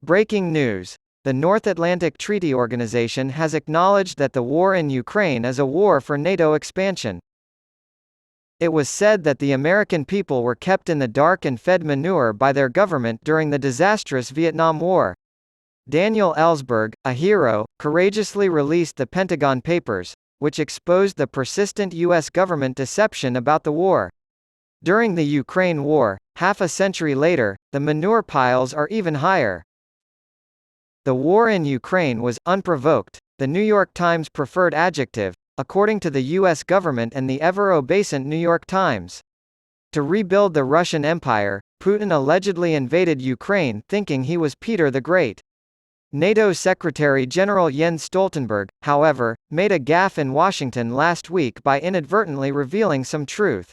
Breaking news. The North Atlantic Treaty Organization has acknowledged that the war in Ukraine is a war for NATO expansion. It was said that the American people were kept in the dark and fed manure by their government during the disastrous Vietnam War. Daniel Ellsberg, a hero, courageously released the Pentagon Papers, which exposed the persistent U.S. government deception about the war. During the Ukraine war, half a century later, the manure piles are even higher. The war in Ukraine was unprovoked, the New York Times preferred adjective, according to the U.S. government and the ever-obeisant New York Times. To rebuild the Russian Empire, Putin allegedly invaded Ukraine thinking he was Peter the Great. NATO Secretary-General Jens Stoltenberg, however, made a gaffe in Washington last week by inadvertently revealing some truth.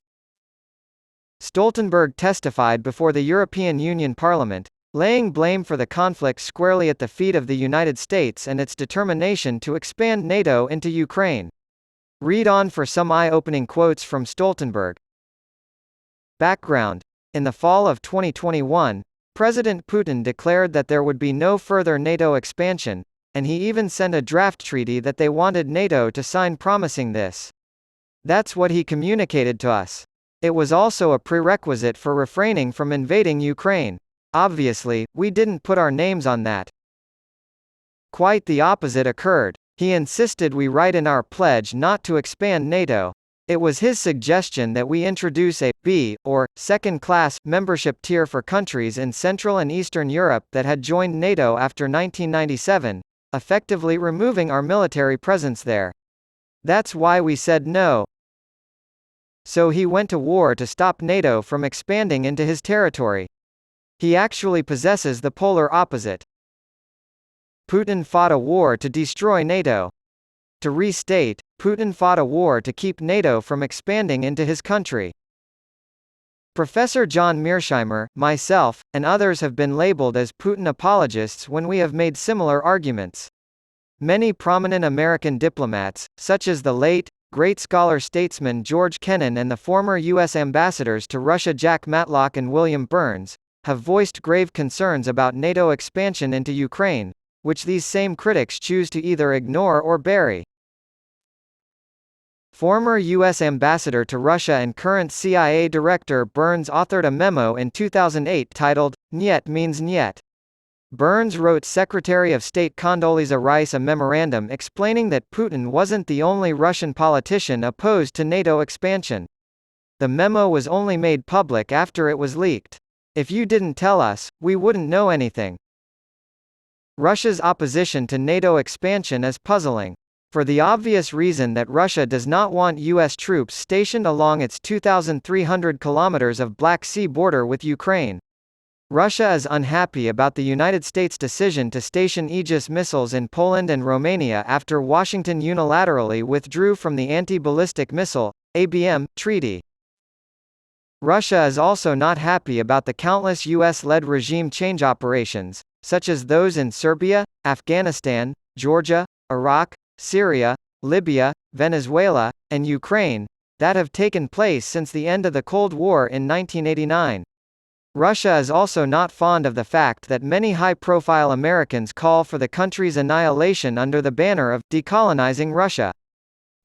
Stoltenberg testified before the European Union Parliament, laying blame for the conflict squarely at the feet of the United States and its determination to expand NATO into Ukraine. Read on for some eye-opening quotes from Stoltenberg. Background. In the fall of 2021, President Putin declared that there would be no further NATO expansion, and he even sent a draft treaty that they wanted NATO to sign promising this. That's what he communicated to us. It was also a prerequisite for refraining from invading Ukraine. Obviously, we didn't put our names on that. Quite the opposite occurred. He insisted we write in our pledge not to expand NATO. It was his suggestion that we introduce a B, or second-class, membership tier for countries in Central and Eastern Europe that had joined NATO after 1997, effectively removing our military presence there. That's why we said no. So he went to war to stop NATO from expanding into his territory. He actually possesses the polar opposite. Putin fought a war to destroy NATO. To restate, Putin fought a war to keep NATO from expanding into his country. Professor John Mearsheimer, myself, and others have been labeled as Putin apologists when we have made similar arguments. Many prominent American diplomats, such as the late, great scholar-statesman George Kennan and the former U.S. ambassadors to Russia Jack Matlock and William Burns, have voiced grave concerns about NATO expansion into Ukraine, which these same critics choose to either ignore or bury. Former U.S. ambassador to Russia and current CIA director Burns authored a memo in 2008 titled, "Niet means Niet." Burns wrote Secretary of State Condoleezza Rice a memorandum explaining that Putin wasn't the only Russian politician opposed to NATO expansion. The memo was only made public after it was leaked. If you didn't tell us, we wouldn't know anything. Russia's opposition to NATO expansion is puzzling. For the obvious reason that Russia does not want U.S. troops stationed along its 2,300 kilometers of Black Sea border with Ukraine. Russia is unhappy about the United States' decision to station Aegis missiles in Poland and Romania after Washington unilaterally withdrew from the Anti-Ballistic Missile (ABM) treaty. Russia is also not happy about the countless U.S.-led regime change operations, such as those in Serbia, Afghanistan, Georgia, Iraq, Syria, Libya, Venezuela, and Ukraine, that have taken place since the end of the Cold War in 1989. Russia is also not fond of the fact that many high-profile Americans call for the country's annihilation under the banner of decolonizing Russia.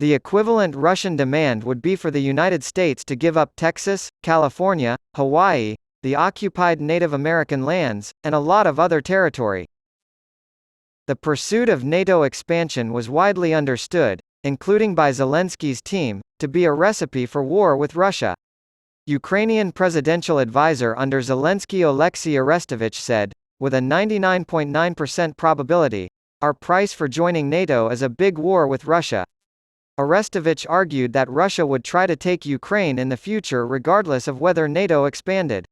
The equivalent Russian demand would be for the United States to give up Texas, California, Hawaii, the occupied Native American lands, and a lot of other territory. The pursuit of NATO expansion was widely understood, including by Zelensky's team, to be a recipe for war with Russia. Ukrainian presidential advisor under Zelensky Oleksiy Arestovich said, with a 99.9% probability, "Our price for joining NATO is a big war with Russia." Arestovich argued that Russia would try to take Ukraine in the future regardless of whether NATO expanded.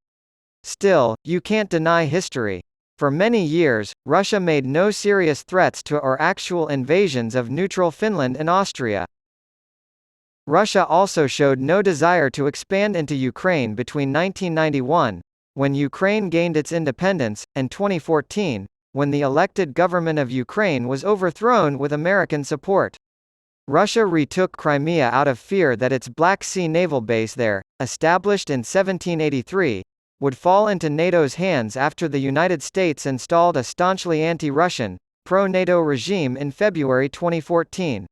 Still, you can't deny history. For many years, Russia made no serious threats to or actual invasions of neutral Finland and Austria. Russia also showed no desire to expand into Ukraine between 1991, when Ukraine gained its independence, and 2014, when the elected government of Ukraine was overthrown with American support. Russia retook Crimea out of fear that its Black Sea naval base there, established in 1783, would fall into NATO's hands after the United States installed a staunchly anti-Russian, pro-NATO regime in February 2014.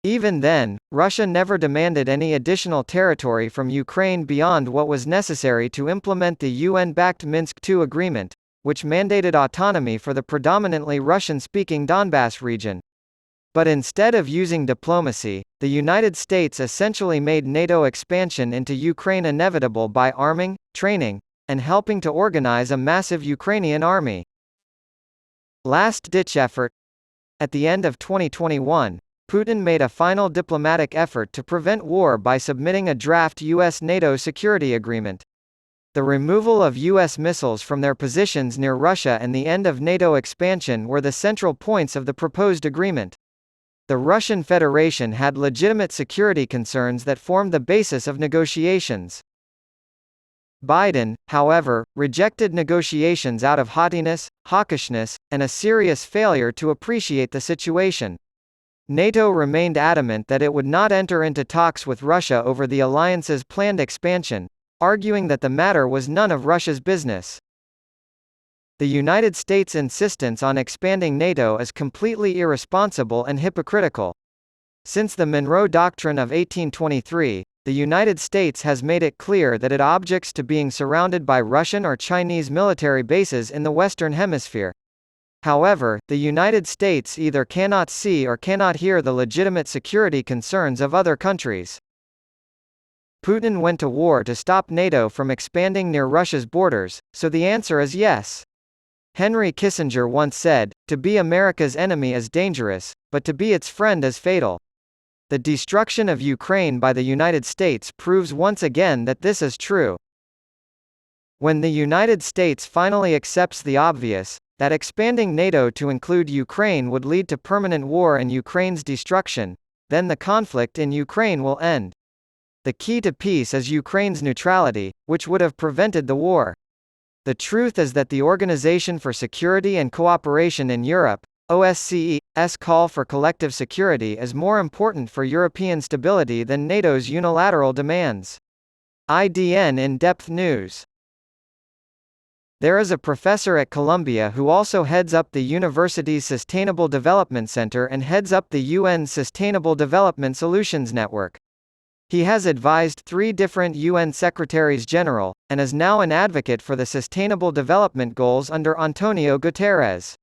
Even then, Russia never demanded any additional territory from Ukraine beyond what was necessary to implement the UN-backed Minsk II agreement, which mandated autonomy for the predominantly Russian-speaking Donbass region. But instead of using diplomacy, the United States essentially made NATO expansion into Ukraine inevitable by arming, training, and helping to organize a massive Ukrainian army. Last-ditch effort. At the end of 2021, Putin made a final diplomatic effort to prevent war by submitting a draft US-NATO security agreement. The removal of US missiles from their positions near Russia and the end of NATO expansion were the central points of the proposed agreement. The Russian Federation had legitimate security concerns that formed the basis of negotiations. Biden, however, rejected negotiations out of haughtiness, hawkishness, and a serious failure to appreciate the situation. NATO remained adamant that it would not enter into talks with Russia over the alliance's planned expansion, arguing that the matter was none of Russia's business. The United States' insistence on expanding NATO is completely irresponsible and hypocritical. Since the Monroe Doctrine of 1823, the United States has made it clear that it objects to being surrounded by Russian or Chinese military bases in the Western Hemisphere. However, the United States either cannot see or cannot hear the legitimate security concerns of other countries. Putin went to war to stop NATO from expanding near Russia's borders, so the answer is yes. Henry Kissinger once said, "To be America's enemy is dangerous, but to be its friend is fatal." The destruction of Ukraine by the United States proves once again that this is true. When the United States finally accepts the obvious, that expanding NATO to include Ukraine would lead to permanent war and Ukraine's destruction, then the conflict in Ukraine will end. The key to peace is Ukraine's neutrality, which would have prevented the war. The truth is that the Organization for Security and Cooperation in Europe, OSCE's call for collective security is more important for European stability than NATO's unilateral demands. IDN In-Depth News. There is a professor at Columbia who also heads up the university's Sustainable Development Center and heads up the UN's Sustainable Development Solutions Network. He has advised 3 different UN Secretaries General, and is now an advocate for the Sustainable Development Goals under Antonio Guterres.